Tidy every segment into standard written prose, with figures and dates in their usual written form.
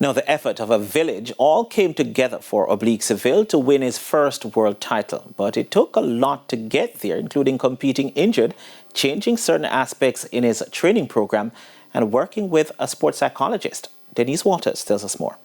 Now, the effort of a village all came together for Oblique Seville to win his first world title. But it took a lot to get there, including competing injured, changing certain aspects in his training program, and working with a sports psychologist. Denise Waters tells us more.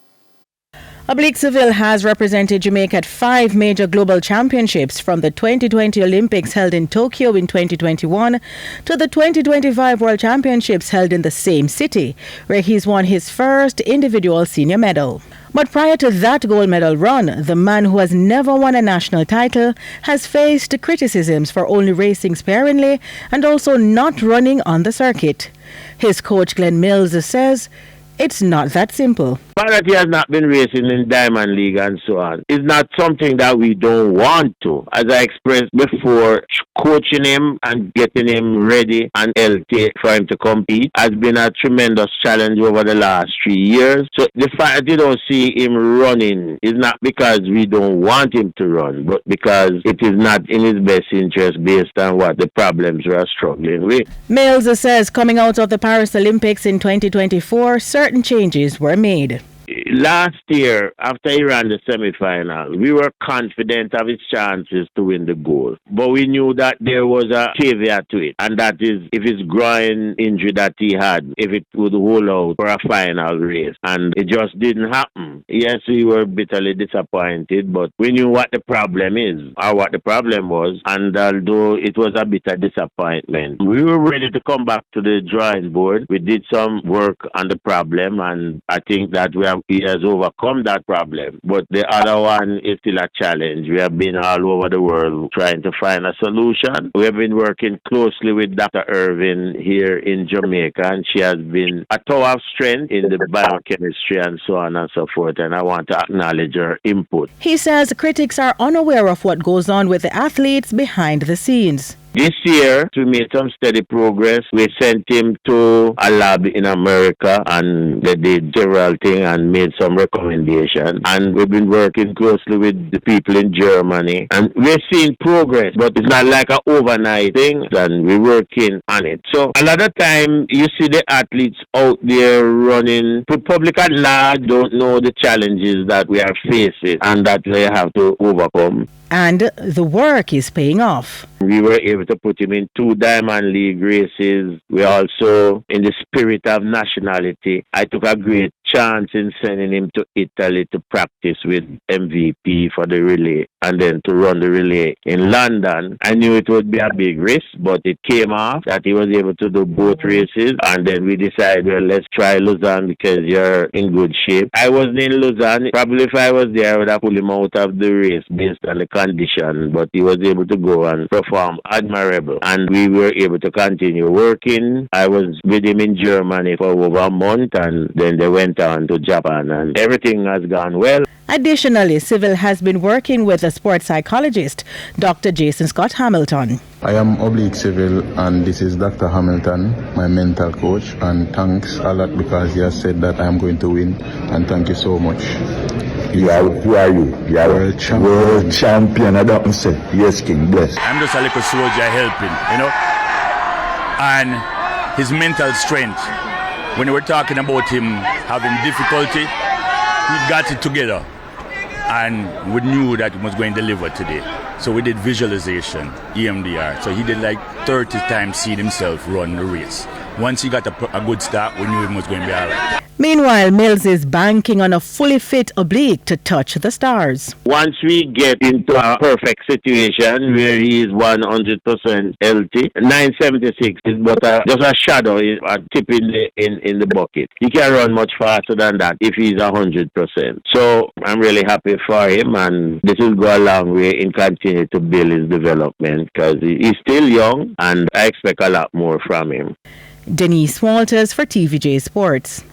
Oblique Seville has represented Jamaica at 5 major global championships, from the 2020 Olympics held in Tokyo in 2021 to the 2025 World Championships held in the same city, where he's won his first individual senior medal. But prior to that gold medal run, the man who has never won a national title has faced criticisms for only racing sparingly and also not running on the circuit. His coach Glen says it's not that simple. But that he has not been racing in Diamond League and so on is not something that we don't want to. As I expressed before, coaching him and getting him ready and healthy for him to compete has been a tremendous challenge over the last 3 years. So the fact that you don't see him running is not because we don't want him to run, but because it is not in his best interest based on what the problems we are struggling with. Mills says coming out of the Paris Olympics in 2024, certain changes were made. Last year, after he ran the semi-final, we were confident of his chances to win the gold. But we knew that there was a caveat to it, and that is if his groin injury that he had, if it would hold out for a final race. And it just didn't happen. Yes, we were bitterly disappointed, but we knew what the problem is, or what the problem was. And although it was a bitter disappointment, we were ready to come back to the drawing board. We did some work on the problem, and I think that he has overcome that problem. But the other one is still a challenge. We have been all over the world trying to find a solution. We have been working closely with Dr. Irvin here in Jamaica, and she has been a tower of strength in the biochemistry and so on and so forth, and I want to acknowledge her input. He says critics are unaware of what goes on with the athletes behind the scenes. This year, we made some steady progress. We sent him to a lab in America, and they did several things and made some recommendations. And we've been working closely with the people in Germany, and we're seeing progress, but it's not like an overnight thing, and we're working on it. So a lot of time, you see the athletes out there running. The public at large don't know the challenges that we are facing and that we have to overcome. And the work is paying off. We were able to put him in 2 Diamond League races. We also, in the spirit of nationality, I took a great chance in sending him to Italy to practice with MVP for the relay and then to run the relay in London. I knew it would be a big risk, but it came off that he was able to do both races, and then we decided, well, let's try Lausanne because you're in good shape. I wasn't in Lausanne. Probably if I was there, I would have pulled him out of the race based on the condition, but he was able to go and perform admirable, and we were able to continue working. I was with him in Germany for over a month, and then they went on to Japan, and everything has gone well. Additionally, Seville has been working with a sports psychologist, Dr. Jason Scott Hamilton. I am Oblique Seville, and this is Dr. Hamilton, my mental coach, and thanks a lot because he has said that I am going to win, and thank you so much. Who are you? You are world champion. I don't say. Yes, King, bless. I'm just a little soldier helping, and his mental strength. When we were talking about him having difficulty, he got it together, and we knew that he was going to deliver today. So we did visualization, EMDR. So he did like 30 times seeing himself run the race. Once he got a good start, we knew he was going to be all right. Meanwhile, Mills is banking on a fully fit Oblique to touch the stars. Once we get into a perfect situation where he is 100% healthy, 976 is but just a shadow, a tip in the bucket. He can run much faster than that if he's 100%. So I'm really happy for him, and this will go a long way in continuing to build his development because he's still young, and I expect a lot more from him. Denise Walters for TVJ Sports.